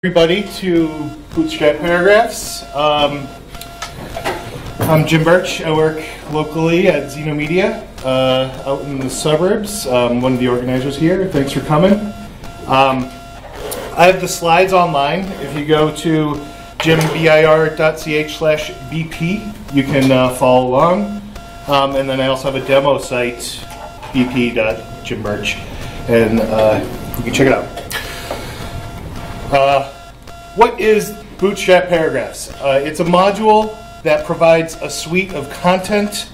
Everybody to Bootstrap Paragraphs. I'm Jim Birch. I work locally at XenoHero out in the suburbs. I'm one of the organizers here. Thanks for coming. I have the slides online. If you go to jimbir.ch/bp, you can follow along. And then I also have a demo site, bp.jimbirch, and you can check it out. What is Bootstrap Paragraphs? It's a module that provides a suite of content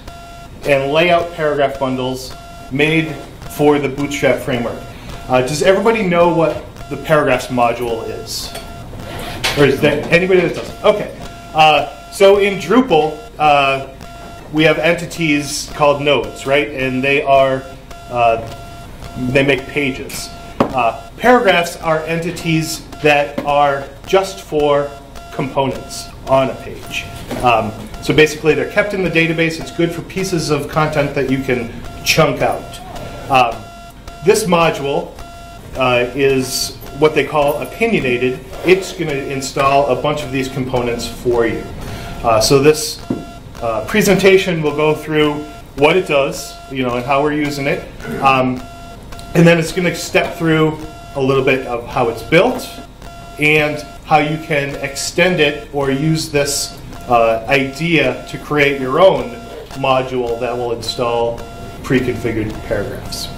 and layout paragraph bundles made for the Bootstrap framework. Does everybody know what the Paragraphs module is? Or is there anybody that doesn't? Okay. So in Drupal, we have entities called nodes, right? And they make pages. Paragraphs are entities that are just for components on a page. So basically they're kept in the database. It's good for pieces of content that you can chunk out. This module is what they call opinionated. It's going to install a bunch of these components for you. So this presentation will go through what it does, and how we're using it. And then it's going to step through a little bit of how it's built and how you can extend it or use this idea to create your own module that will install pre-configured paragraphs.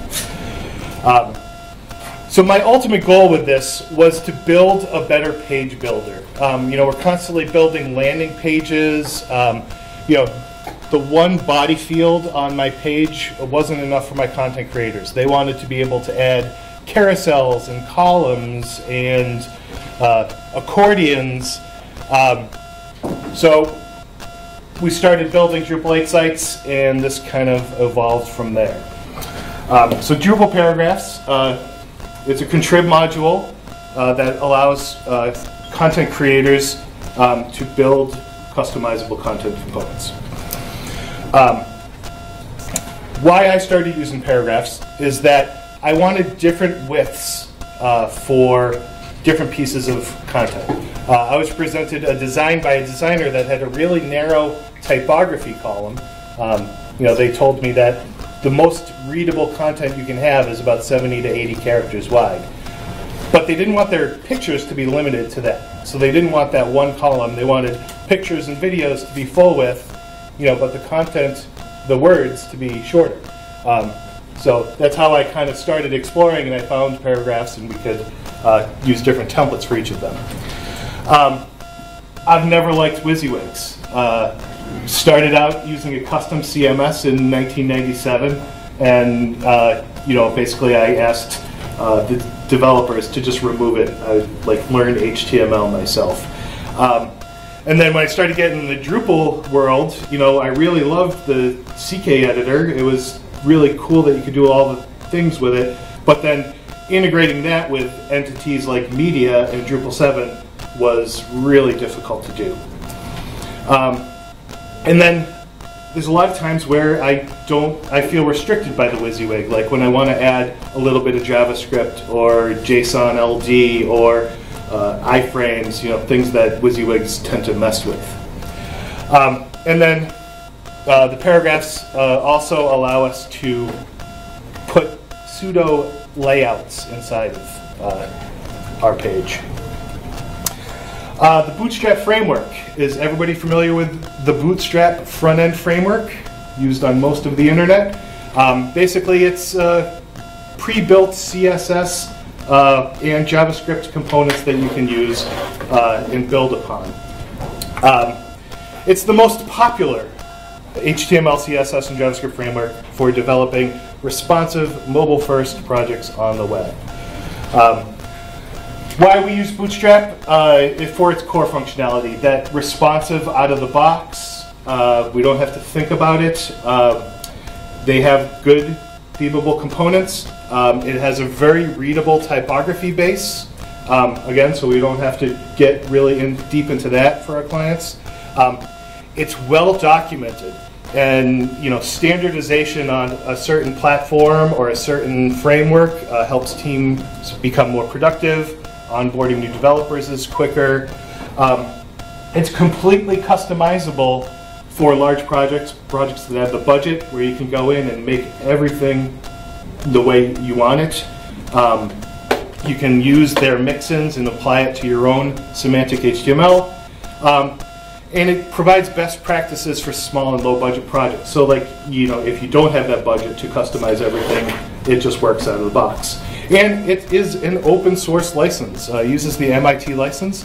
So my ultimate goal with this was to build a better page builder. We're constantly building landing pages. The one body field on my page wasn't enough for my content creators. They wanted to be able to add carousels and columns and accordions. So we started building Drupal 8 sites, and this kind of evolved from there. So Drupal Paragraphs, it's a contrib module that allows content creators to build customizable content components. Why I started using paragraphs is that I wanted different widths for different pieces of content. I was presented a design by a designer that had a really narrow typography column. They told me that the most readable content you can have is about 70 to 80 characters wide. But they didn't want their pictures to be limited to that. So they didn't want that one column. They wanted pictures and videos to be full width, but the content, the words, to be shorter. So that's how I kind of started exploring, and I found paragraphs, and we could use different templates for each of them. I've never liked WYSIWYGs. Started out using a custom CMS in 1997, and basically I asked the developers to just remove it. I learned HTML myself. And then when I started getting in the Drupal world, I really loved the CK editor. It was really cool that you could do all the things with it. But then integrating that with entities like media and Drupal 7 was really difficult to do. And then there's a lot of times where I feel restricted by the WYSIWYG, like when I want to add a little bit of JavaScript or JSON LD or iframes, things that WYSIWYGs tend to mess with. And then the paragraphs also allow us to put pseudo layouts inside of our page. The Bootstrap framework. Is everybody familiar with the Bootstrap front-end framework used on most of the internet? Basically, it's pre-built CSS and JavaScript components that you can use and build upon. It's the most popular HTML, CSS, and JavaScript framework for developing responsive, mobile-first projects on the web. Why we use Bootstrap? For its core functionality, that responsive out of the box. We don't have to think about it. They have good themable components. It has a very readable typography base. Again, so we don't have to get really deep into that for our clients. It's well documented, and standardization on a certain platform or a certain framework helps teams become more productive. onboarding new developers is quicker. It's completely customizable for large projects that have the budget, where you can go in and make everything the way you want it. You can use their mix-ins and apply it to your own semantic HTML. And it provides best practices for small and low budget projects. So like, if you don't have that budget to customize everything, it just works out of the box. And it is an open source license. It uses the MIT license.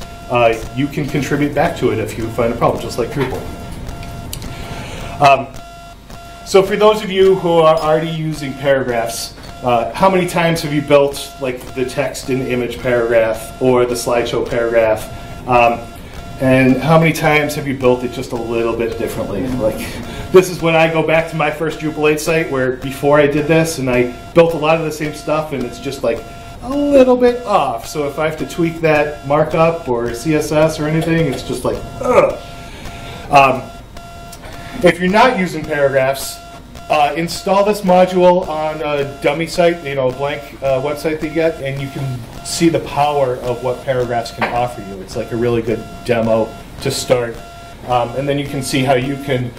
You can contribute back to it if you find a problem, just like Drupal. So for those of you who are already using paragraphs, how many times have you built like the text in image paragraph or the slideshow paragraph? And how many times have you built it just a little bit differently? Like, this is when I go back to my first Drupal 8 site, where before I did this, and I built a lot of the same stuff, and it's just like a little bit off. So if I have to tweak that markup or CSS or anything, it's just like, ugh. If you're not using paragraphs, install this module on a dummy site, a blank website that you get, and you can see the power of what paragraphs can offer you. It's like a really good demo to start, and then you can see how you can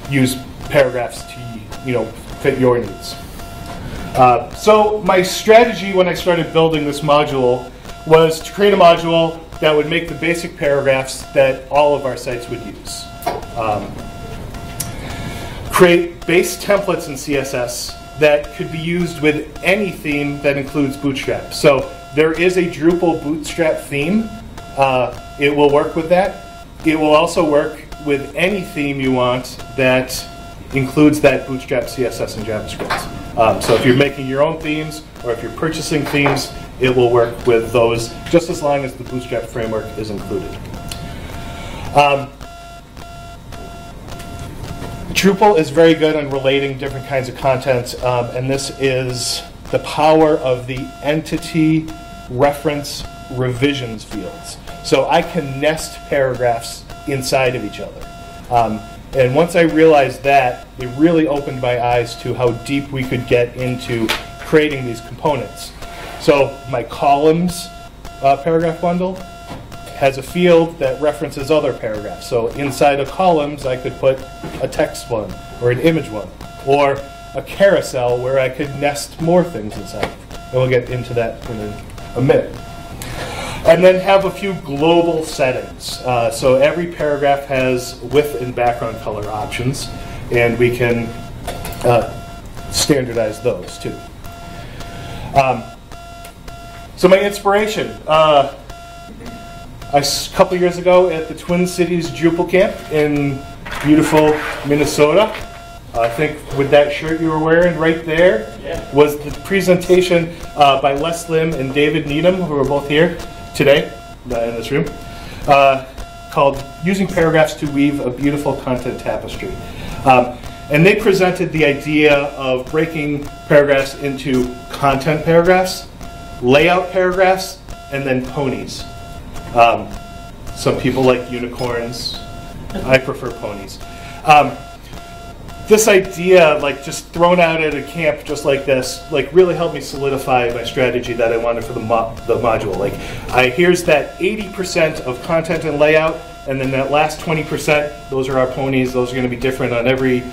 use paragraphs to fit your needs. So my strategy when I started building this module was to create a module that would make the basic paragraphs that all of our sites would use. Create base templates in CSS that could be used with any theme that includes Bootstrap. So there is a Drupal Bootstrap theme. It will work with that. It will also work with any theme you want that includes that Bootstrap CSS and JavaScript. So if you're making your own themes or if you're purchasing themes, it will work with those just as long as the Bootstrap framework is included. Drupal is very good on relating different kinds of content, and this is the power of the entity reference revisions fields. So I can nest paragraphs inside of each other. And once I realized that, it really opened my eyes to how deep we could get into creating these components. So my columns paragraph bundle has a field that references other paragraphs. So inside of columns, I could put a text one or an image one, or a carousel where I could nest more things inside. And we'll get into that in a minute. And then have a few global settings. So every paragraph has width and background color options, and we can standardize those too. So my inspiration. A couple years ago at the Twin Cities Drupal Camp in beautiful Minnesota. I think with that shirt you were wearing right there was the presentation by Les Lim and David Needham, who are both here today in this room, called Using Paragraphs to Weave a Beautiful Content Tapestry. And they presented the idea of breaking paragraphs into content paragraphs, layout paragraphs, and then ponies. Some people like unicorns. I prefer ponies. This idea, like just thrown out at a camp just like this, like really helped me solidify my strategy that I wanted for the module. Like, here's that 80% of content and layout, and then that last 20%, those are our ponies. Those are going to be different on every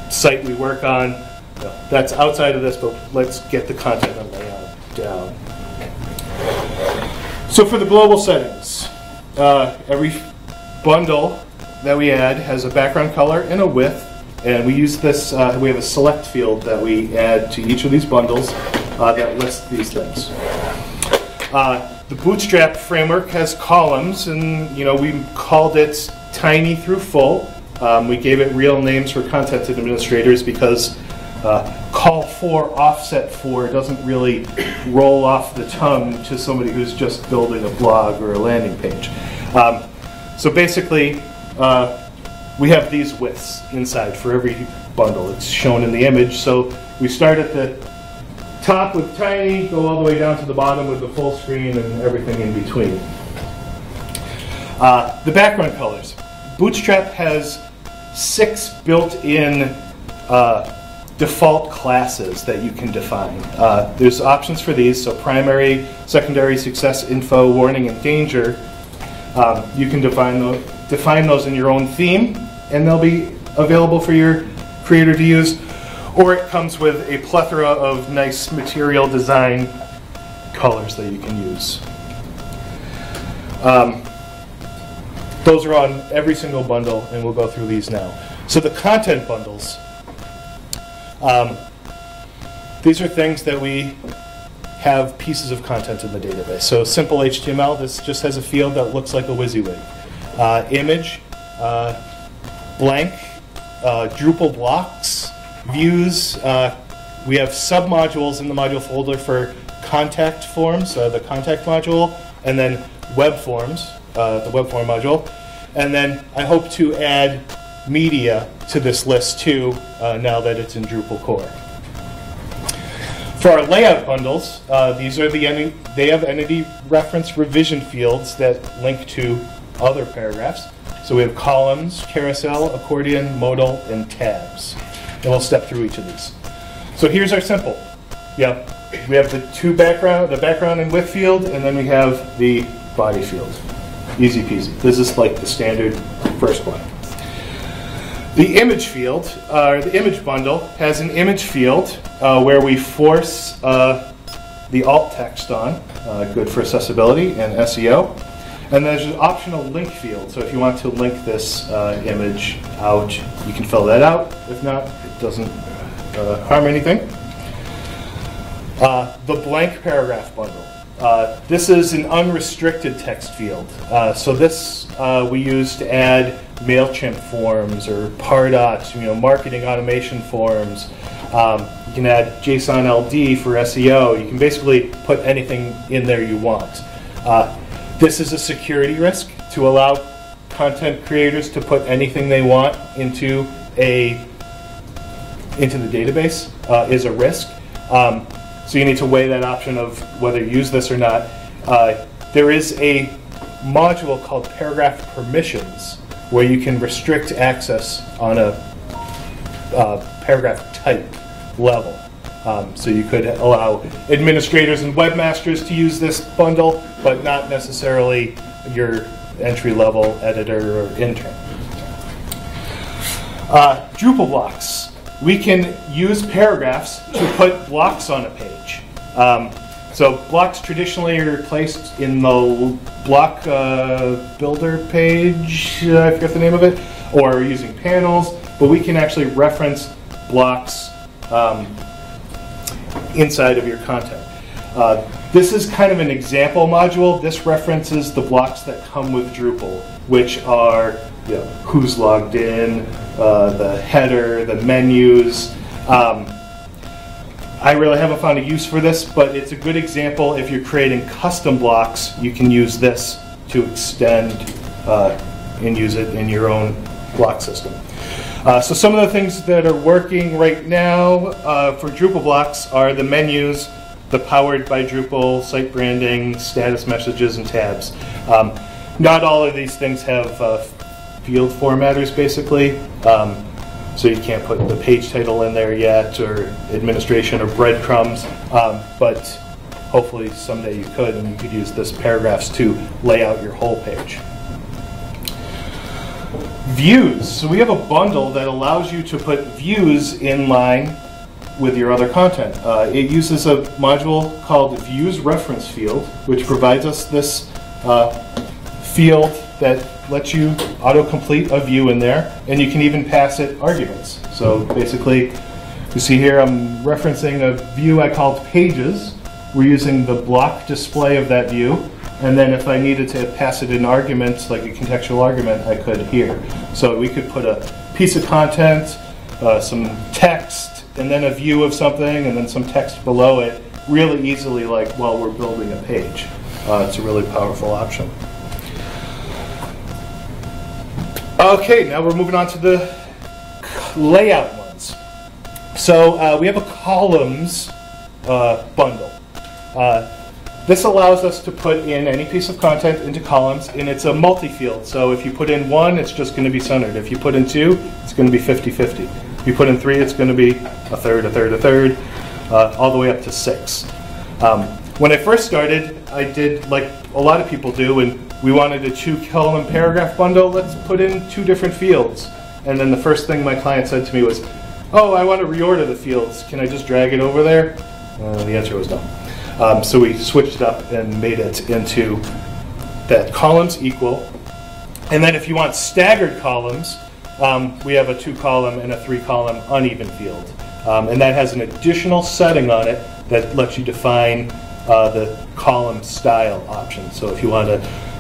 site we work on. That's outside of this, but let's get the content and layout down. So for the global settings, every bundle that we add has a background color and a width, and we use this, we have a select field that we add to each of these bundles that lists these things. The Bootstrap framework has columns, and we called it tiny through full. We gave it real names for content administrators because call for, offset for doesn't really roll off the tongue to somebody who's just building a blog or a landing page. So basically, we have these widths inside for every bundle. It's shown in the image. So we start at the top with tiny, go all the way down to the bottom with the full screen and everything in between. The background colors. Bootstrap has 6 built-in default classes that you can define. There's options for these, so primary, secondary, success, info, warning, and danger. You can define those in your own theme, and they'll be available for your creator to use. Or it comes with a plethora of nice material design colors that you can use. Those are on every single bundle, and we'll go through these now. So the content bundles. These are things that we have pieces of content in the database. So simple HTML, this just has a field that looks like a WYSIWYG. Image, blank, Drupal blocks, views. We have submodules in the module folder for contact forms, the contact module, and then web forms, the web form module. And then I hope to add media to this list too, now that it's in Drupal core. For our layout bundles, these are they have entity reference revision fields that link to other paragraphs. So we have columns, carousel, accordion, modal, and tabs. And we'll step through each of these. So here's our simple. Yeah, we have the background and width field, and then we have the body field. Easy peasy. This is like the standard first one. The image field, the image bundle, has an image field where we force the alt text on, good for accessibility and SEO. And there's an optional link field, so if you want to link this image out, you can fill that out. If not, it doesn't harm anything. The blank paragraph bundle. This is an unrestricted text field. So this we use to add MailChimp forms or Pardot, marketing automation forms. You can add JSON LD for SEO. You can basically put anything in there you want. This is a security risk. To allow content creators to put anything they want into the database is a risk. So you need to weigh that option of whether you use this or not. There is a module called Paragraph Permissions where you can restrict access on a paragraph type level. So you could allow administrators and webmasters to use this bundle, but not necessarily your entry-level editor or intern. Drupal blocks. We can use paragraphs to put blocks on a page. So blocks traditionally are placed in the block builder page, I forget the name of it, or using panels, but we can actually reference blocks inside of your content. This is kind of an example module. This references the blocks that come with Drupal, which are who's logged in, the header, the menus. I really haven't found a use for this, but it's a good example. If you're creating custom blocks, you can use this to extend and use it in your own block system. So some of the things that are working right now for Drupal blocks are the menus, the powered by Drupal, site branding, status messages, and tabs. Not all of these things have field formatters, basically. So you can't put the page title in there yet, or administration or breadcrumbs, but hopefully someday you could, and you could use this paragraphs to lay out your whole page. Views. So we have a bundle that allows you to put views in line with your other content. It uses a module called Views Reference Field, which provides us this field that lets you autocomplete a view in there, and you can even pass it arguments. So basically, you see here I'm referencing a view I called Pages. We're using the block display of that view, and then if I needed to pass it in arguments, like a contextual argument, I could here. So we could put a piece of content, some text, and then a view of something, and then some text below it, really easily, like while we're building a page. It's a really powerful option. Okay, now we're moving on to the layout ones. So we have a columns bundle. This allows us to put in any piece of content into columns, and it's a multi-field. So if you put in one, it's just going to be centered. If you put in two, it's going to be 50-50. You put in 3, it's going to be a third, a third, a third, all the way up to 6. When I first started, I did like a lot of people do, and we wanted a 2-column paragraph bundle. Let's put in 2 different fields. And then the first thing my client said to me was, oh, I want to reorder the fields. Can I just drag it over there? The answer was no. So we switched it up and made it into that columns equal. And then if you want staggered columns, we have a 2-column and a 3-column uneven field. And that has an additional setting on it that lets you define the column style option. So if you want a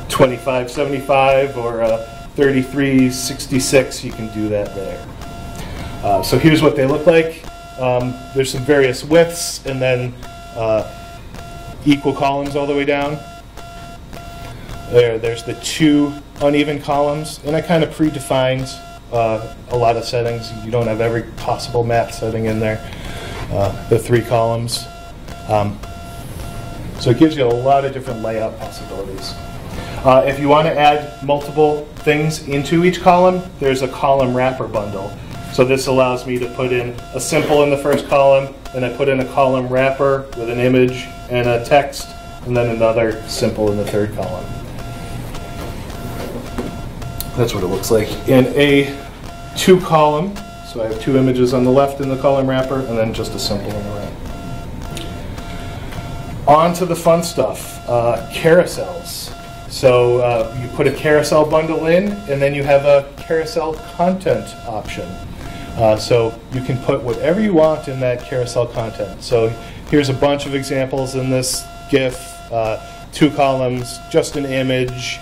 2575 or a 3366, you can do that there. So here's what they look like. There's some various widths and then equal columns all the way down. There's the 2 uneven columns, and I kind of predefined a lot of settings. You don't have every possible math setting in there. The 3 columns. So it gives you a lot of different layout possibilities. If you want to add multiple things into each column, there's a column wrapper bundle. So this allows me to put in a simple in the first column, and I put in a column wrapper with an image and a text, and then another simple in the 3rd column. That's what it looks like in a 2-column. So I have 2 images on the left in the column wrapper, and then just a simple on the right. On to the fun stuff, carousels. So you put a carousel bundle in, and then you have a carousel content option. So you can put whatever you want in that carousel content. So here's a bunch of examples in this GIF, 2 columns, just an image,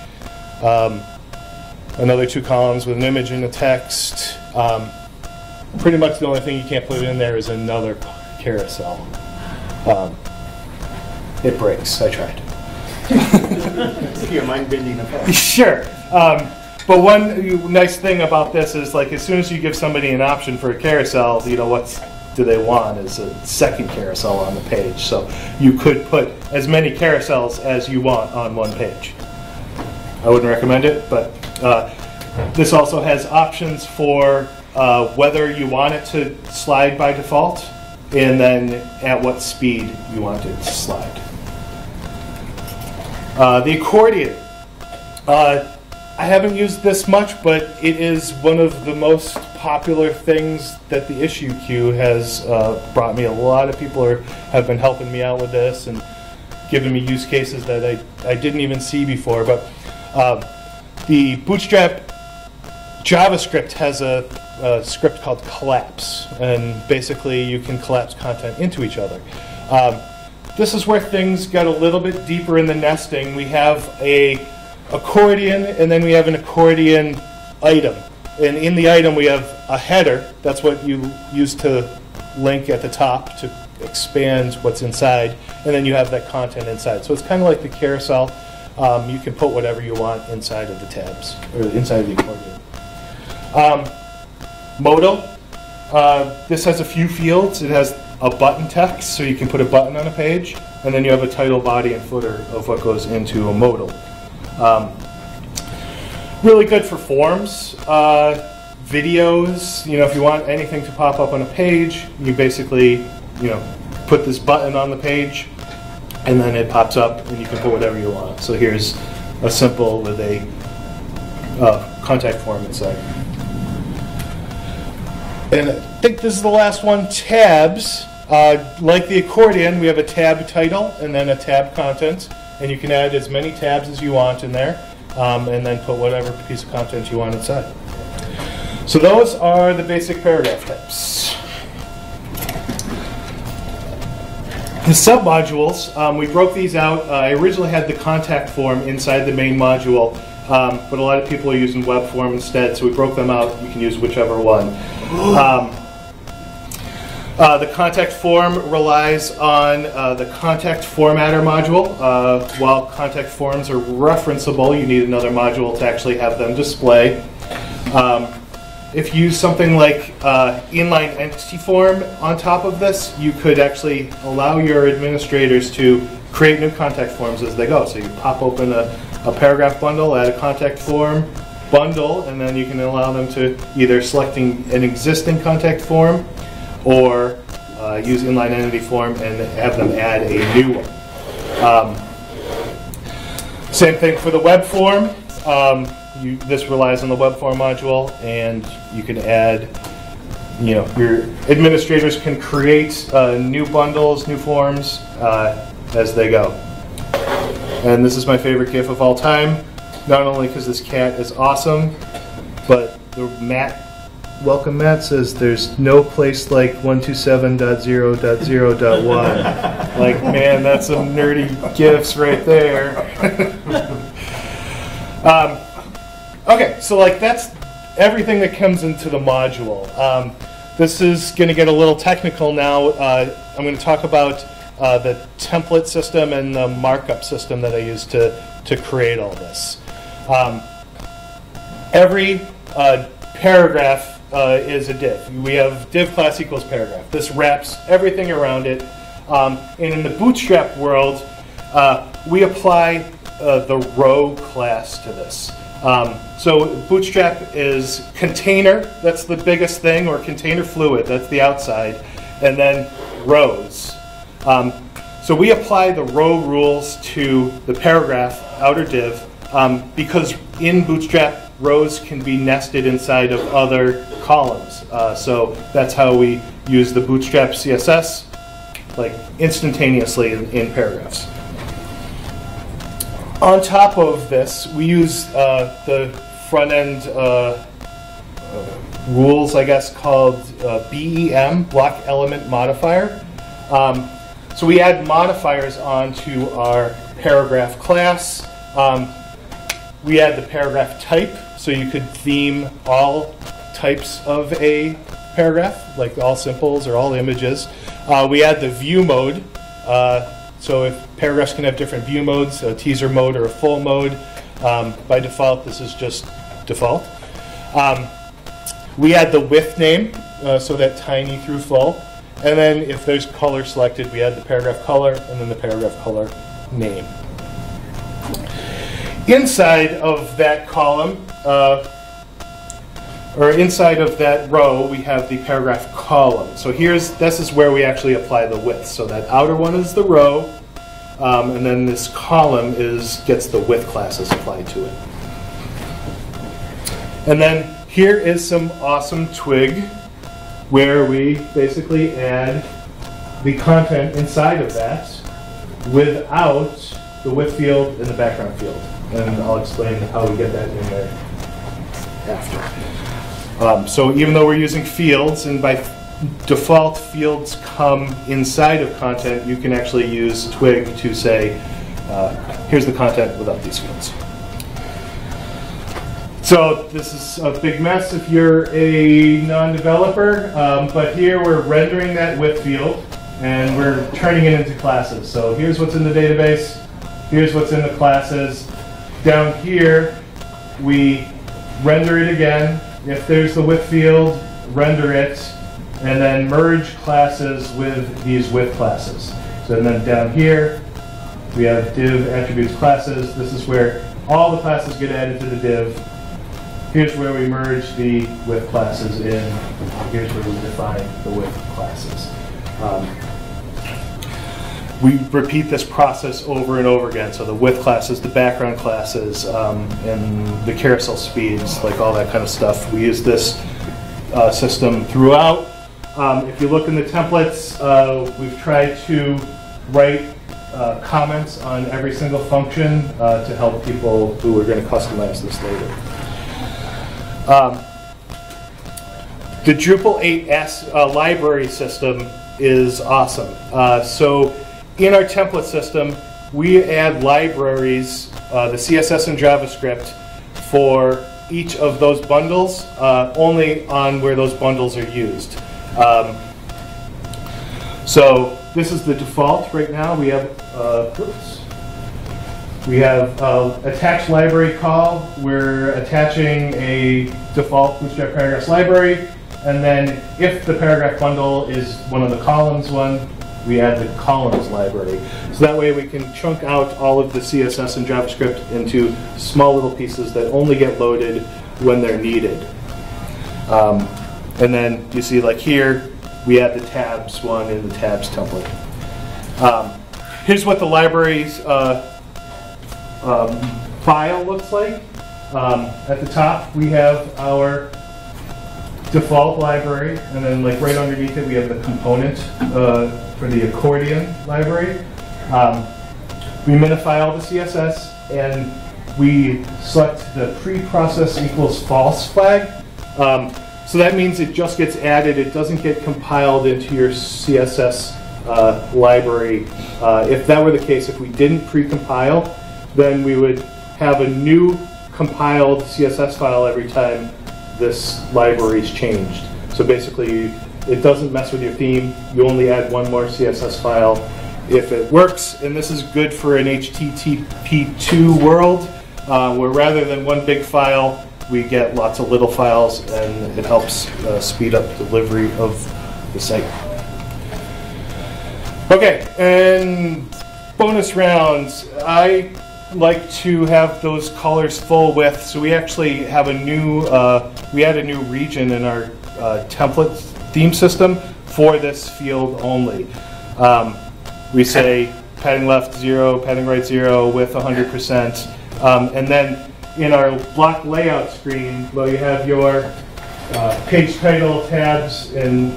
another 2 columns with an image and a text. Pretty much the only thing you can't put in there is another carousel. It breaks. I tried. Your mind bending apart. Sure. But one nice thing about this is, like, as soon as you give somebody an option for a carousel, you know, what do they want is a second carousel on the page. So you could put as many carousels as you want on one page. I wouldn't recommend it, but this also has options for whether you want it to slide by default and then at what speed you want it to slide. The accordion. I haven't used this much, but it is one of the most popular things that the issue queue has brought me. A lot of people have been helping me out with this and giving me use cases that I didn't even see before. But the Bootstrap JavaScript has a script called collapse, and basically you can collapse content into each other. This is where things got a little bit deeper in the nesting. We have a accordion, and then we have an accordion item. And in the item we have a header. That's what you use to link at the top to expand what's inside. And then you have that content inside. So it's kind of like the carousel. You can put whatever you want inside of the tabs, or inside of the accordion. Modal. This has a few fields. It has a button text, so you can put a button on a page. And then you have a title, body, and footer of what goes into a modal. Really good for forms, videos. You know, if you want anything to pop up on a page, you basically, you know, put this button on the page, and then it pops up, and you can put whatever you want. So here's a simple with a contact form inside. And I think this is the last one, tabs. Like the accordion, we have a tab title and then a tab content. And you can add as many tabs as you want in there, and then put whatever piece of content you want inside. So those are the basic paragraph types. The submodules, we broke these out. I originally had the contact form inside the main module, but a lot of people are using web form instead, so we broke them out. You can use whichever one. The contact form relies on the contact formatter module. While contact forms are referenceable, you need another module to actually have them display. If you use something like inline entity form on top of this, you could actually allow your administrators to create new contact forms as they go. So you pop open a paragraph bundle, add a contact form, bundle, and then you can allow them to either selecting an existing contact form or use inline entity form and have them add a new one. Same thing for the web form. This relies on the web form module, and you can add, your administrators can create new bundles, new forms as they go. And this is my favorite GIF of all time, not only because this cat is awesome, but the welcome mat says there's no place like 127.0.0.1. Like, man, that's some nerdy GIFs right there. Okay, so that's everything that comes into the module. This is going to get a little technical now. I'm going to talk about the template system and the markup system that I use to create all this. Every paragraph is a div. We have div class equals paragraph. This wraps everything around it. And in the Bootstrap world, we apply the row class to this. So Bootstrap is container, that's the biggest thing, or container fluid, that's the outside, and then rows. So we apply the row rules to the paragraph outer div because in Bootstrap, rows can be nested inside of other columns. So that's how we use the Bootstrap CSS, instantaneously in paragraphs. On top of this, we use the front-end rules, I guess, called BEM, Block Element Modifier. So we add modifiers onto our paragraph class. We add the paragraph type, so you could theme all types of a paragraph, like all simples or all images. We add the view mode. So if paragraphs can have different view modes, a teaser mode or a full mode, by default this is just default. We add the width name, so that tiny through full. And then if there's color selected, we add the paragraph color and then the paragraph color name. Inside of that column, or inside of that row, we have the paragraph column. So this is where we actually apply the width. So that outer one is the row, and then this column gets the width classes applied to it. And then here is some awesome twig where we basically add the content inside of that without the width field and the background field. And I'll explain how we get that in there after. So even though we're using fields, and by default fields come inside of content, you can actually use twig to say, here's the content without these fields. So this is a big mess if you're a non-developer, but here we're rendering that width field and we're turning it into classes. So here's what's in the database, here's what's in the classes. Down here, we render it again. If there's the width field, render it, and then merge classes with these width classes. So then down here, we have div attributes classes. This is where all the classes get added to the div. Here's where we merge the width classes in. Here's where we define the width classes. We repeat this process over and over again. So the width classes, the background classes, and the carousel speeds, all that kind of stuff. We use this system throughout. If you look in the templates, we've tried to write comments on every single function to help people who are going to customize this later. The Drupal 8S library system is awesome. So in our template system, we add libraries, the CSS and JavaScript, for each of those bundles, only on where those bundles are used. So this is the default right now. We have attach library call. We're attaching a default Bootstrap Paragraphs library, and then if the paragraph bundle is one of the columns one, we add the columns library. So that way we can chunk out all of the CSS and JavaScript into small little pieces that only get loaded when they're needed. And then you see, like here, we add the tabs one in the tabs template. Here's what the library's file looks like. At the top, we have our default library, and then like right underneath it, we have the component for the accordion library. We minify all the CSS, and we select the pre-process equals false flag. So that means it just gets added. It doesn't get compiled into your CSS library. If that were the case, if we didn't pre-compile, then we would have a new compiled CSS file every time this library is changed. So basically, it doesn't mess with your theme. You only add one more CSS file if it works. And this is good for an HTTP2 world, where rather than one big file, we get lots of little files, and it helps speed up delivery of the site. Okay, and bonus rounds. I like to have those colors full width, so we actually have a new, we add a new region in our template theme system for this field only. We say padding left 0, padding right 0, width 100%, and then in our block layout screen, well, you have your page title tabs, and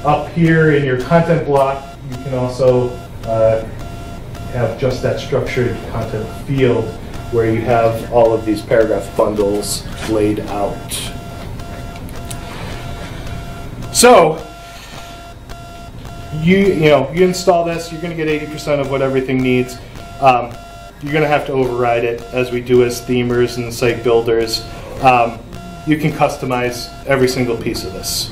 up here in your content block, you can also have just that structured content field where you have all of these paragraph bundles laid out. So you install this, you're going to get 80% of what everything needs. You're going to have to override it, as we do as themers and site builders. You can customize every single piece of this.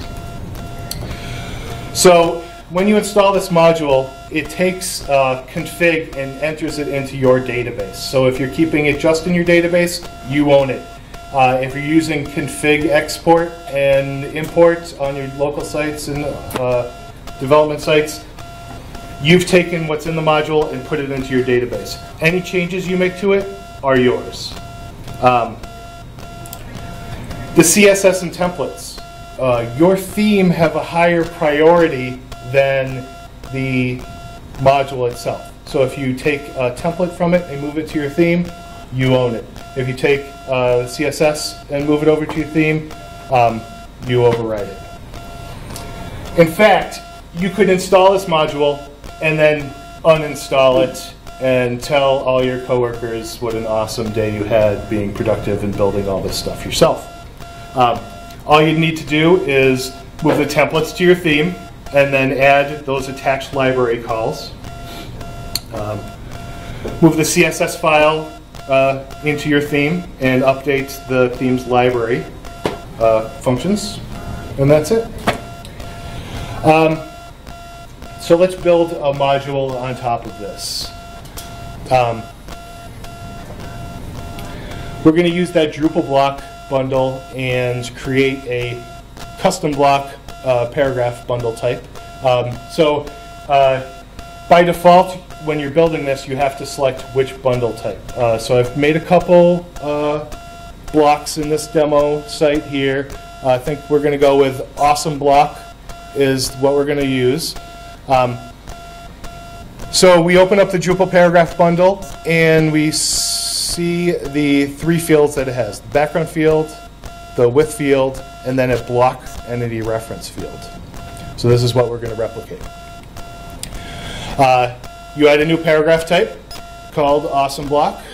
So when you install this module, it takes config and enters it into your database. So if you're keeping it just in your database, you own it. If you're using config export and import on your local sites and development sites, you've taken what's in the module and put it into your database. Any changes you make to it are yours. The CSS and templates. Your theme have a higher priority than the module itself. So if you take a template from it and move it to your theme, you own it. If you take CSS and move it over to your theme, you override it. In fact, you could install this module and then uninstall it and tell all your coworkers what an awesome day you had being productive and building all this stuff yourself. All you need to do is move the templates to your theme and then add those attached library calls. Move the CSS file into your theme and update the theme's library functions, and that's it. So let's build a module on top of this. We're going to use that Drupal block bundle and create a custom block paragraph bundle type. By default, when you're building this, you have to select which bundle type. So I've made a couple blocks in this demo site here. I think we're going to go with awesome block is what we're going to use. So we open up the Drupal paragraph bundle and we see the three fields that it has: the background field, the width field, and then a block entity reference field. So this is what we're going to replicate. You add a new paragraph type called awesome block,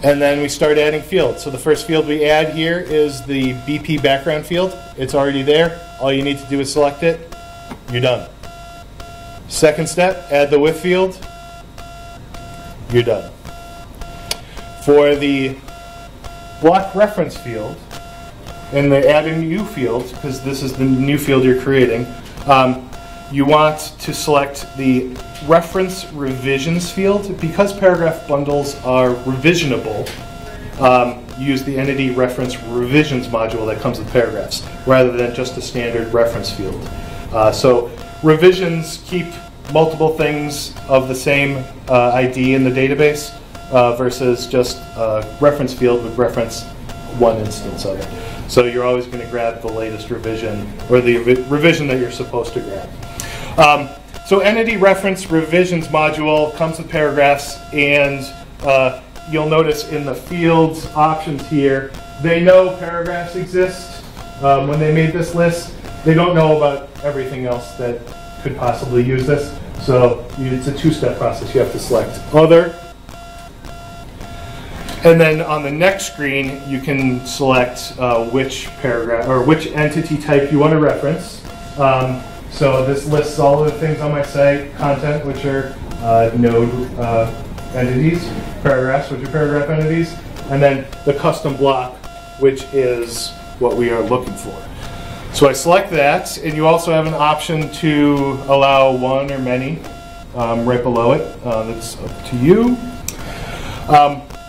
and then we start adding fields. So the first field we add here is the BP background field. It's already there. All you need to do is select it. You're done. Second step, add the width field. You're done. For the block reference field, and the add a new field, because this is the new field you're creating, you want to select the reference revisions field. Because paragraph bundles are revisionable, use the entity reference revisions module that comes with paragraphs, rather than just a standard reference field. So revisions keep multiple things of the same ID in the database versus just a reference field would reference one instance of it. So you're always going to grab the latest revision, or the revision that you're supposed to grab. So entity reference revisions module comes with paragraphs, and you'll notice in the fields options here, they know paragraphs exist when they made this list. They don't know about everything else that could possibly use this. So it's a two-step process. You have to select other. And then on the next screen, you can select which paragraph or which entity type you want to reference. So this lists all of the things on my site: content, which are node entities; paragraphs, which are paragraph entities; and then the custom block, which is what we are looking for. So I select that, and you also have an option to allow one or many right below it. That's up to you.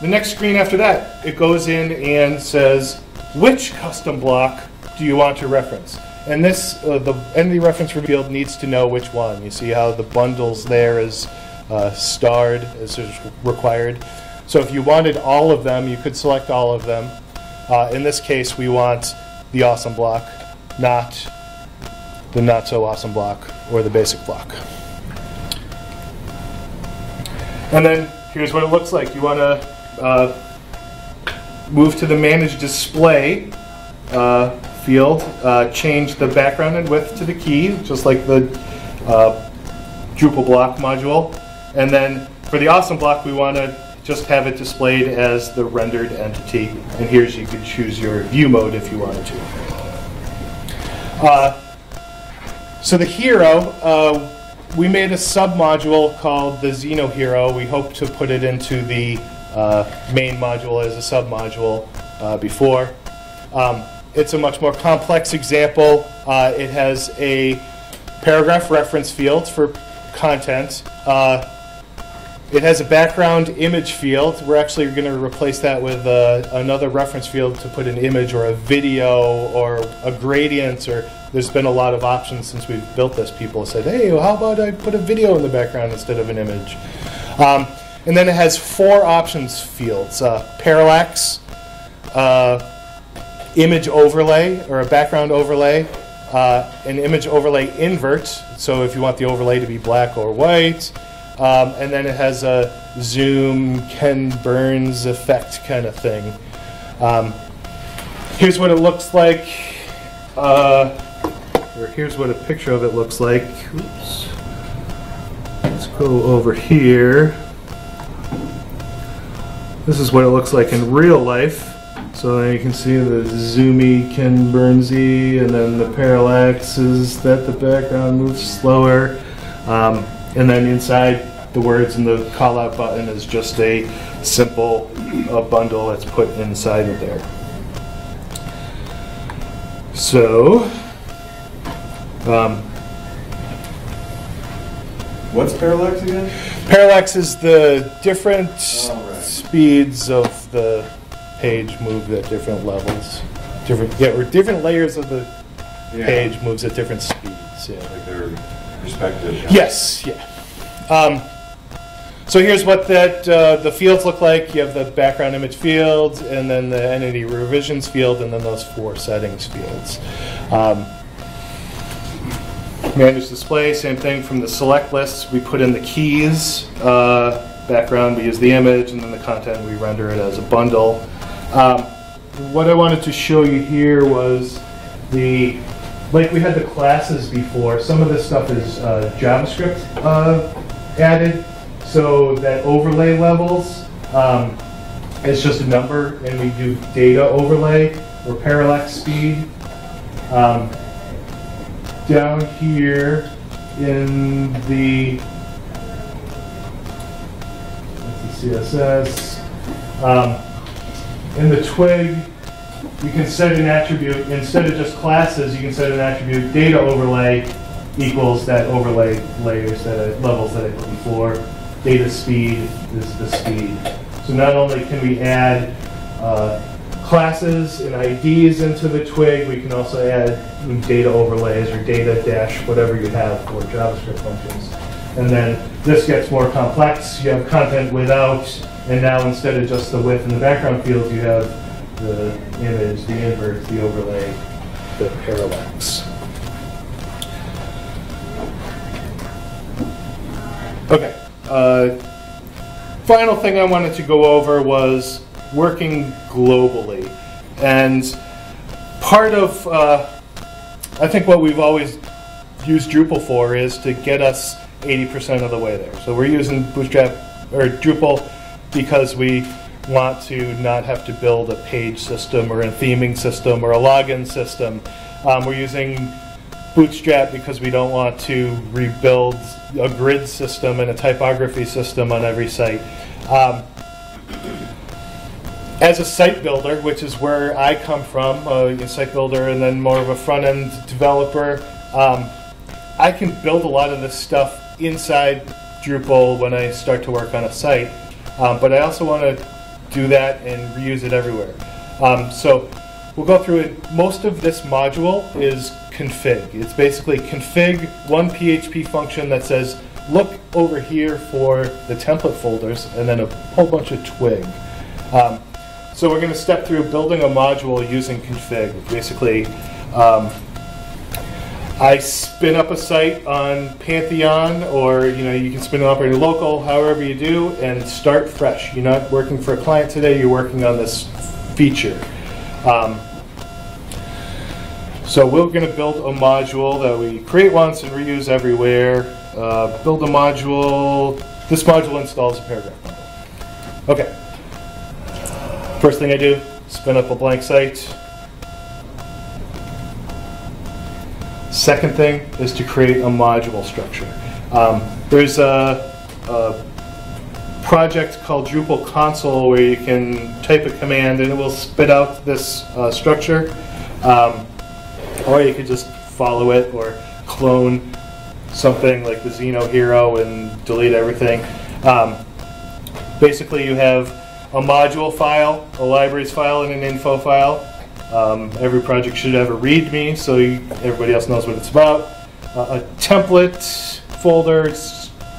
The next screen after that, it goes in and says, which custom block do you want to reference? And this, the entity reference field needs to know which one. You see how the bundles there is starred as is required. So if you wanted all of them, you could select all of them. In this case, we want the awesome block, not the not so awesome block or the basic block. And then here's what it looks like. You want to move to the Manage Display field, change the background and width to the key, just like the Drupal block module. And then for the awesome block, we want to just have it displayed as the rendered entity. And here's, you could choose your view mode if you wanted to. So the hero, we made a sub-module called the XenoHero. We hope to put it into the main module as a sub-module before. It's a much more complex example. It has a paragraph reference field for content. It has a background image field. We're actually going to replace that with another reference field to put an image or a video or a gradient. Or there's been a lot of options since we've built this. People have said, hey, well, how about I put a video in the background instead of an image? And then it has 4 options fields: parallax, image overlay or a background overlay, an image overlay invert, so if you want the overlay to be black or white, and then it has a zoom, Ken Burns effect kind of thing. Here's what it looks like, or here's what a picture of it looks like. Oops. Let's go over here. This is what it looks like in real life. So you can see the zoomy Ken Burnsy, and then the parallax is that the background moves slower. And then inside the words and the call out button is just a simple bundle that's put inside of there. So, what's parallax again? Parallax is the different speeds of the page move at different levels. Or different layers of the page moves at different speeds. Yeah. Like their respective. Yes, yeah. So here's what the fields look like. You have the background image field, and then the entity revisions field, and then those 4 settings fields. Manage display, same thing from the select lists. We put in the keys. Background, we use the image, and then the content, we render it as a bundle. What I wanted to show you here was like we had the classes before, some of this stuff is JavaScript added. So that overlay levels, it's just a number, and we do data overlay or parallax speed. Down here in the CSS, in the twig, you can set an attribute, instead of just classes, you can set an attribute data overlay equals that overlay layers, levels that I put before. Data speed is the speed. So not only can we add classes and IDs into the twig, we can also add data overlays or data dash whatever you have for JavaScript functions. And then this gets more complex. You have content without, and now instead of just the width and the background fields, you have the image, the invert, the overlay, the parallax. Okay. Final thing I wanted to go over was working globally. And part of, I think what we've always used Drupal for is to get us 80% of the way there. So we're using Bootstrap or Drupal because we want to not have to build a page system or a theming system or a login system. We're using Bootstrap because we don't want to rebuild a grid system and a typography system on every site. As a site builder, which is where I come from, a site builder and then more of a front-end developer, I can build a lot of this stuff inside Drupal when I start to work on a site, but I also want to do that and reuse it everywhere. So we'll go through it. Most of this module is config. It's basically config, one PHP function that says, look over here for the template folders, and then a whole bunch of twig. So we're going to step through building a module using config. Basically, I spin up a site on Pantheon, or you can spin it up in your local, however you do, and start fresh. You're not working for a client today, you're working on this feature. So we're going to build a module that we create once and reuse everywhere. Build a module. This module installs a paragraph bundle. Okay. First thing I do, spin up a blank site. Second thing is to create a module structure. There's a project called Drupal console where you can type a command and it will spit out this structure. Or you could just follow it or clone something like the XenoHero and delete everything. Basically, you have a module file, a libraries file, and an info file. Every project should have a README so everybody else knows what it's about. A template folder,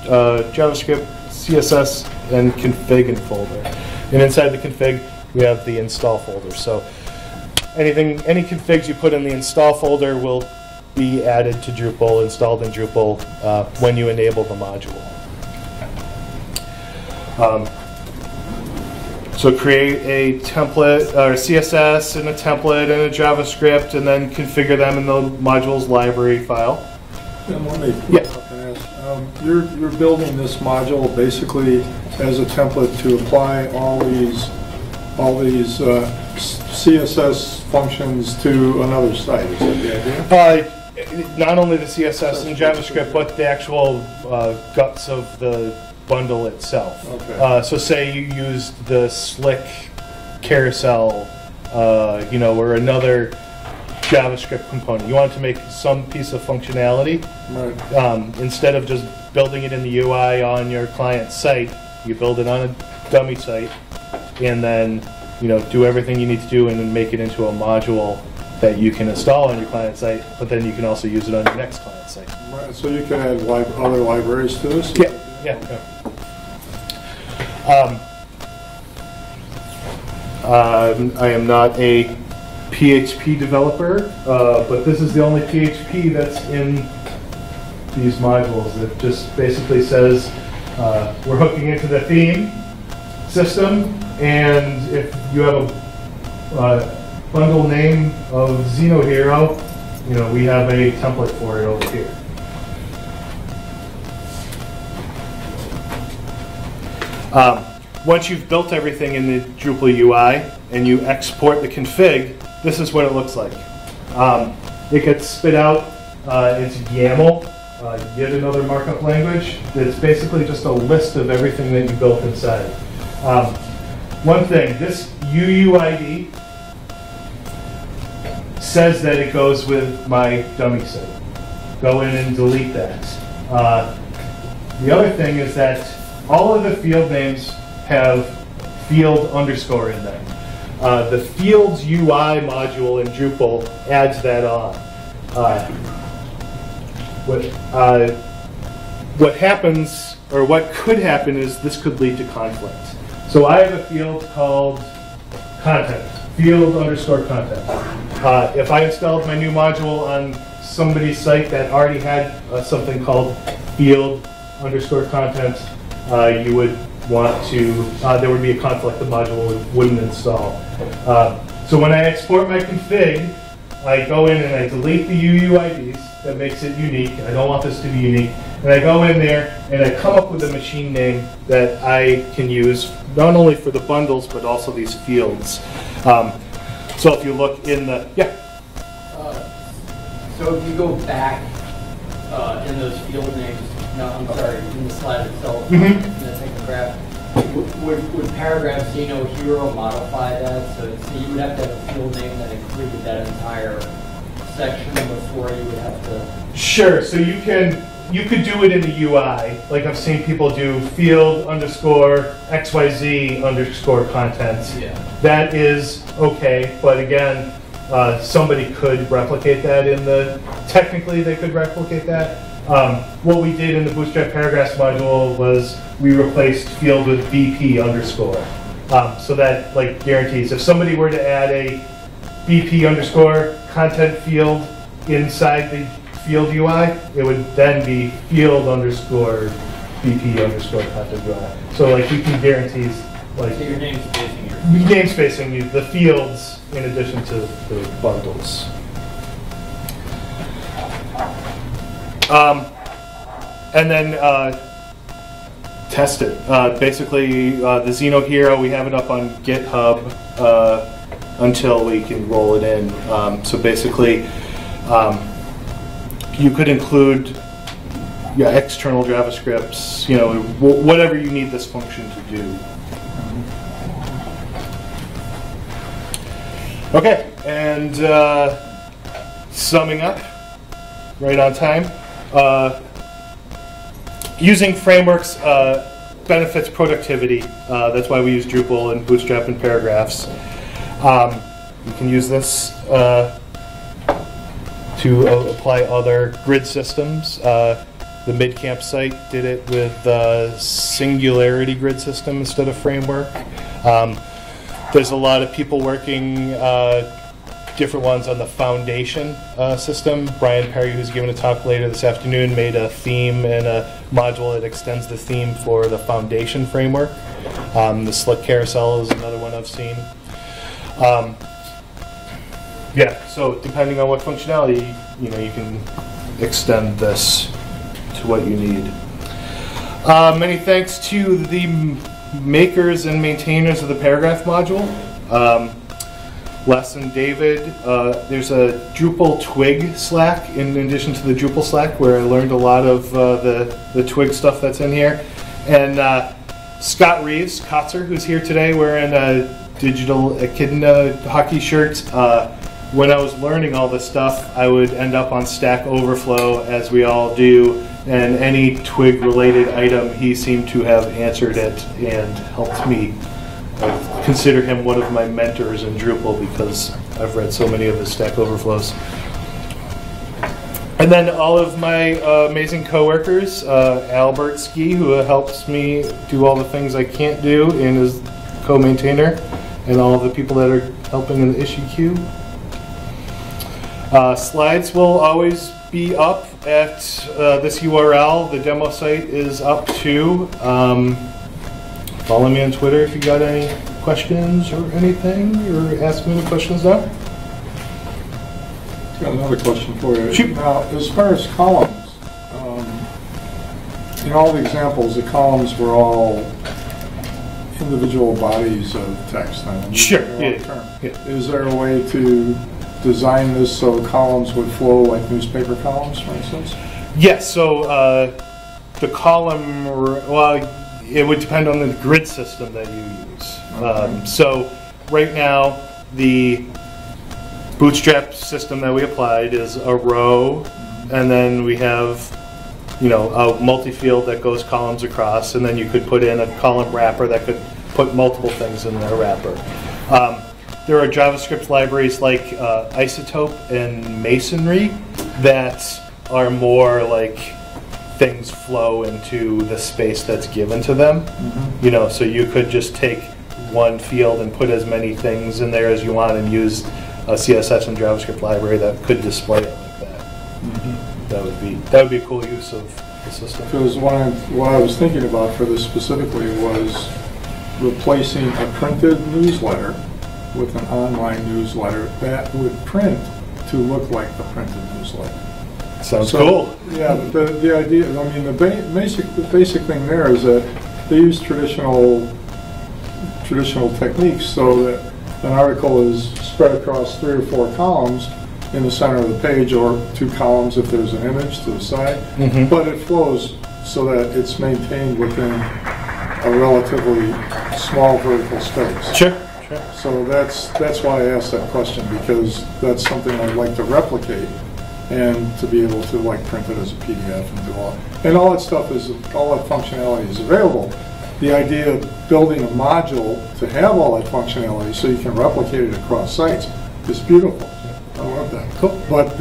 JavaScript, CSS, and config and folder. And inside the config, we have the install folder. So any configs you put in the install folder will be added to Drupal, installed in Drupal when you enable the module. So create a template, or CSS and a template and a JavaScript, and then configure them in the module's library file. You're building this module basically as a template to apply all these CSS functions to another site. Is that the idea? Not only the CSS and JavaScript, but the actual guts of the bundle itself. Okay. So say you used the slick carousel, or another JavaScript component. You want to make some piece of functionality. Right. Instead of just building it in the UI on your client site, you build it on a dummy site, and then do everything you need to do and then make it into a module that you can install on your client site, but then you can also use it on your next client site. Right. So you can add other libraries to this? Yeah. I am not a PHP developer, but this is the only PHP that's in these modules. It just basically says we're hooking into the theme system, and if you have a bundle name of XenoHero, we have a template for it over here. Once you've built everything in the Drupal UI and you export the config, this is what it looks like. It gets spit out. It's YAML, yet another markup language. It's basically just a list of everything that you built inside. One thing, this UUID says that it goes with my dummy site. Go in and delete that. The other thing is that all of the field names have field underscore in them. The Fields UI module in Drupal adds that on. What happens, or what could happen, is this could lead to conflict. So I have a field called content, field underscore content. If I installed my new module on somebody's site that already had something called field underscore content, you would want to, there would be a conflict the module wouldn't install. So when I export my config, I go in and I delete the UUIDs. That makes it unique. I don't want this to be unique. And I go in there and I come up with a machine name that I can use not only for the bundles but also these fields. So if you look in the, so if you go back in those field names, no, I'm sorry, in the slide itself, in the second graph, would paragraph XenoHero modify that? So you would have to have a field name that included that entire section before you would have to. Sure. So you could do it in the UI, like I've seen people do field underscore XYZ underscore content. Yeah. That is okay, but again, somebody could replicate that in the, technically they could replicate that. What we did in the Bootstrap Paragraphs module was we replaced field with BP underscore. So that like guarantees if somebody were to add a BP underscore content field inside the field UI, it would then be field underscore BP underscore content UI. So like we can guarantee like So your namespacing namespacing the fields in addition to the bundles. And then test it. Basically, the XenoHero, we have it up on GitHub until we can roll it in. So basically, you could include external JavaScripts, whatever you need this function to do. Okay, and summing up, right on time. Using frameworks benefits productivity. That's why we use Drupal and Bootstrap and Paragraphs. You can use this to apply other grid systems. The MidCamp site did it with Singularity grid system instead of framework. There's a lot of people working different ones on the foundation system. Brian Perry, who's giving a talk later this afternoon, made a theme and a module that extends the theme for the foundation framework. The Slick Carousel is another one I've seen. So depending on what functionality, you can extend this to what you need. Many thanks to the makers and maintainers of the Paragraph module. Les and David. There's a Drupal Twig Slack in addition to the Drupal Slack where I learned a lot of the Twig stuff that's in here. And Scott Reeves, Kotzer, who's here today wearing a digital Echidna hockey shirt. When I was learning all this stuff, I would end up on Stack Overflow, as we all do, and any Twig related item, he seemed to have answered it and helped me. I consider him one of my mentors in Drupal because I've read so many of his Stack Overflows. And then all of my amazing coworkers, Albert Ski, who helps me do all the things I can't do and is co-maintainer, and all of the people that are helping in the issue queue. Slides will always be up at this URL. The demo site is up too. Follow me on Twitter if you got any questions or anything, or ask me any questions now. Got another question for you. Shoot. Now, as far as columns, in all the examples, the columns were all individual bodies of text. Sure. Yeah. Is there a way to design this so columns would flow like newspaper columns, for instance? Yes. So the column, well, it would depend on the grid system that you use. Okay. So right now, the Bootstrap system that we applied is a row, and then we have, a multi-field that goes columns across, and then you could put in a column wrapper that could put multiple things in their wrapper. There are JavaScript libraries like Isotope and Masonry that are more like things flow into the space that's given to them. So you could just take one field and put as many things in there as you want and use a CSS and JavaScript library that could display it like that. That would be a cool use of the system. Because what I was thinking about for this specifically was replacing a printed newsletter with an online newsletter that would print to look like the printed newsletter. Sounds cool. Yeah, the idea, I mean, the basic thing there is that they use traditional techniques so that an article is spread across 3 or 4 columns in the center of the page, or 2 columns if there's an image to the side, but it flows so that it's maintained within a relatively small vertical space. Sure. So that's why I asked that question, because that's something I'd like to replicate and to be able to like print it as a PDF and do all. And all that stuff is, all that functionality is available. The idea of building a module to have all that functionality so you can replicate it across sites is beautiful. I love that. Cool. But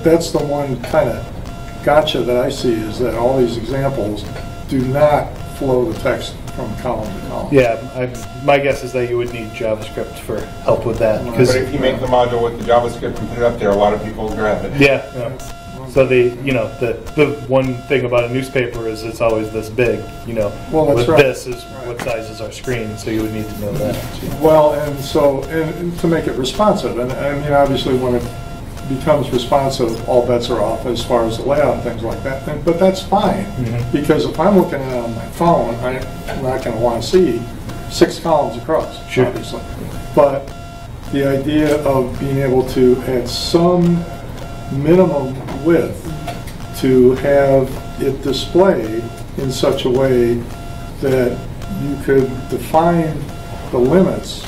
that's the one kind of gotcha that I see, is that all these examples do not flow the text from column to column. Yeah, my guess is that you would need JavaScript for help with that. But if you make the module with the JavaScript and put it up there, a lot of people will grab it. Yeah. So the one thing about a newspaper is it's always this big. Well, that's with right. this is what size is our screen, so you would need to know that. Well, and to make it responsive, and I mean, obviously when it becomes responsive, all bets are off as far as the layout and things like that. But that's fine, because if I'm looking at it on my phone, I'm not going to want to see 6 columns across, obviously. But the idea of being able to add some minimum width to have it display in such a way that you could define the limits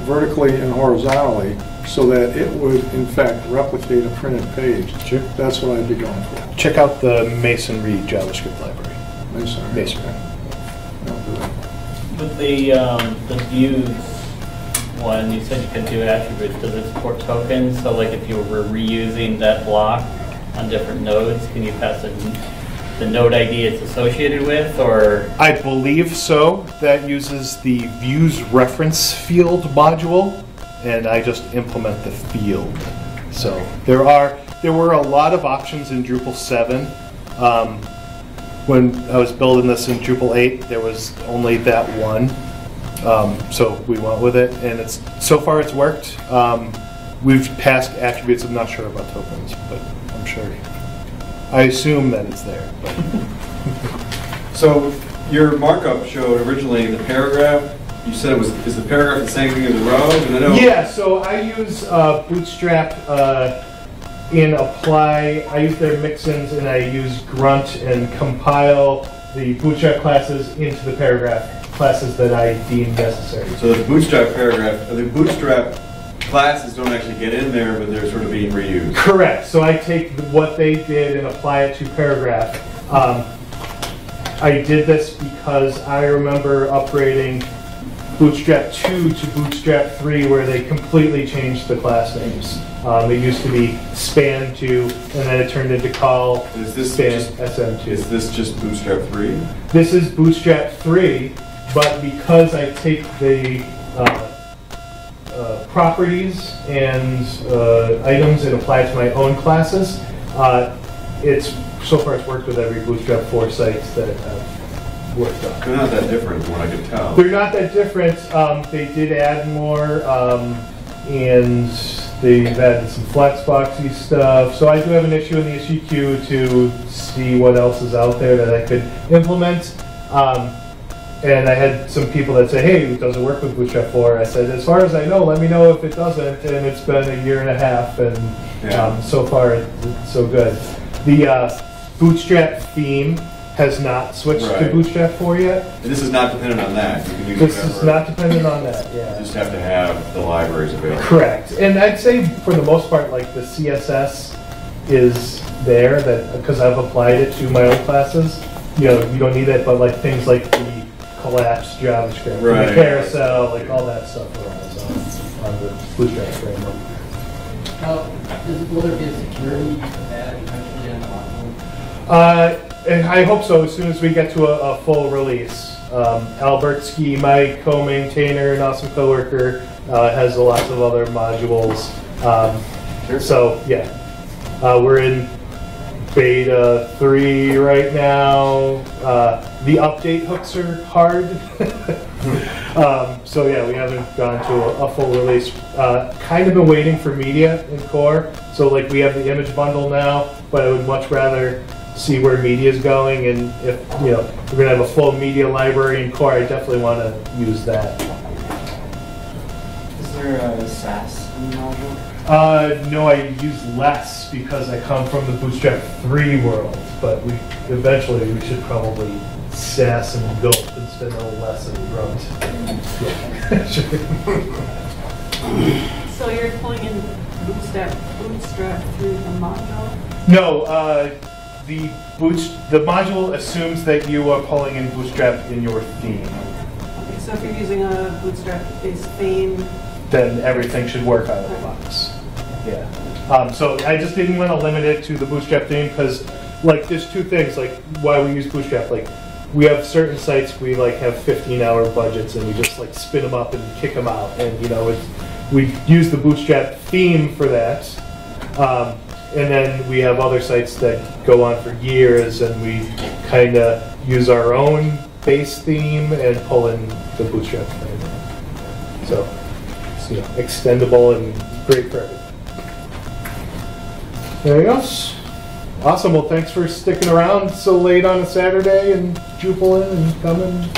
vertically and horizontally so that it would in fact replicate a printed page. Sure. That's what I'd be going for. Check out the Masonry JavaScript library. Masonry. I'll do that. With the views one, you said you could do attributes. Does it support tokens? So like if you were reusing that block on different nodes, can you pass the node ID it's associated with, or? I believe so. That uses the views reference field module, and I just implement the field. So there were a lot of options in Drupal 7. When I was building this in Drupal 8, there was only that one. So we went with it, and so far it's worked. We've passed attributes. I'm not sure about tokens, but I'm sure. I assume that it's there. So your markup showed originally the paragraph. You said is the paragraph the same thing as the row? And I know Yeah, so I use Bootstrap in apply. I use their mixins, and I use grunt and compile the Bootstrap classes into the paragraph classes that I deem necessary. So the Bootstrap paragraph, the Bootstrap classes don't actually get in there, but they're sort of being reused. Correct. So I take what they did and apply it to paragraph. I did this because I remember upgrading Bootstrap 2 to Bootstrap 3, where they completely changed the class names. It used to be span 2, and then it turned into call span SM2. Is this just Bootstrap 3? This is Bootstrap 3, but because I take the properties and items and apply it to my own classes, so far it's worked with every Bootstrap 4 sites that I've worked on. They're not that different from what I could tell. They're not that different. They did add more, and they've added some Flexboxy stuff. So I do have an issue in the issue queue to see what else is out there that I could implement. And I had some people that say, hey, does it work with Bootstrap 4? I said, as far as I know, let me know if it doesn't. And it's been a year and a half, and so far it's so good. The Bootstrap theme has not switched to Bootstrap 4 yet. And this is not dependent on that. You can use this is not dependent on that, yeah. You just have to have the libraries available. Correct. And I'd say for the most part, like the CSS is there, because I've applied it to my own classes. You don't need it, but like things like the collapsed JavaScript, the carousel, like all that stuff on the Bootstrap framework. Will there be a security badge eventually on the module? And I hope so, as soon as we get to a full release. Albertsky, my co-maintainer and awesome coworker, has lots of other modules. So yeah, we're in beta 3 right now. The update hooks are hard. So yeah, we haven't gone to a full release. Kind of been waiting for media in core. So like we have the image bundle now, but I would much rather see where media is going, and if we're gonna have a full media library in core, I definitely want to use that. Is there a SAS in the module? No, I use less because I come from the Bootstrap 3 world, but eventually we should probably SAS and gulp instead of less and grunt. So you're pulling in Bootstrap through the module? No, the module assumes that you are pulling in Bootstrap in your theme. Okay, so if you're using a Bootstrap-based theme, then everything should work out of the box. Yeah. So I just didn't want to limit it to the Bootstrap theme because, like, there's two things, like, why we use Bootstrap. Like, we have certain sites we like have 15-hour budgets and we just like spin them up and kick them out, and we use the Bootstrap theme for that. And then we have other sites that go on for years, and we kind of use our own base theme and pull in the Bootstrap theme. So it's extendable and great for everything. Anything else? Awesome. Well, thanks for sticking around so late on a Saturday and Drupal in and coming.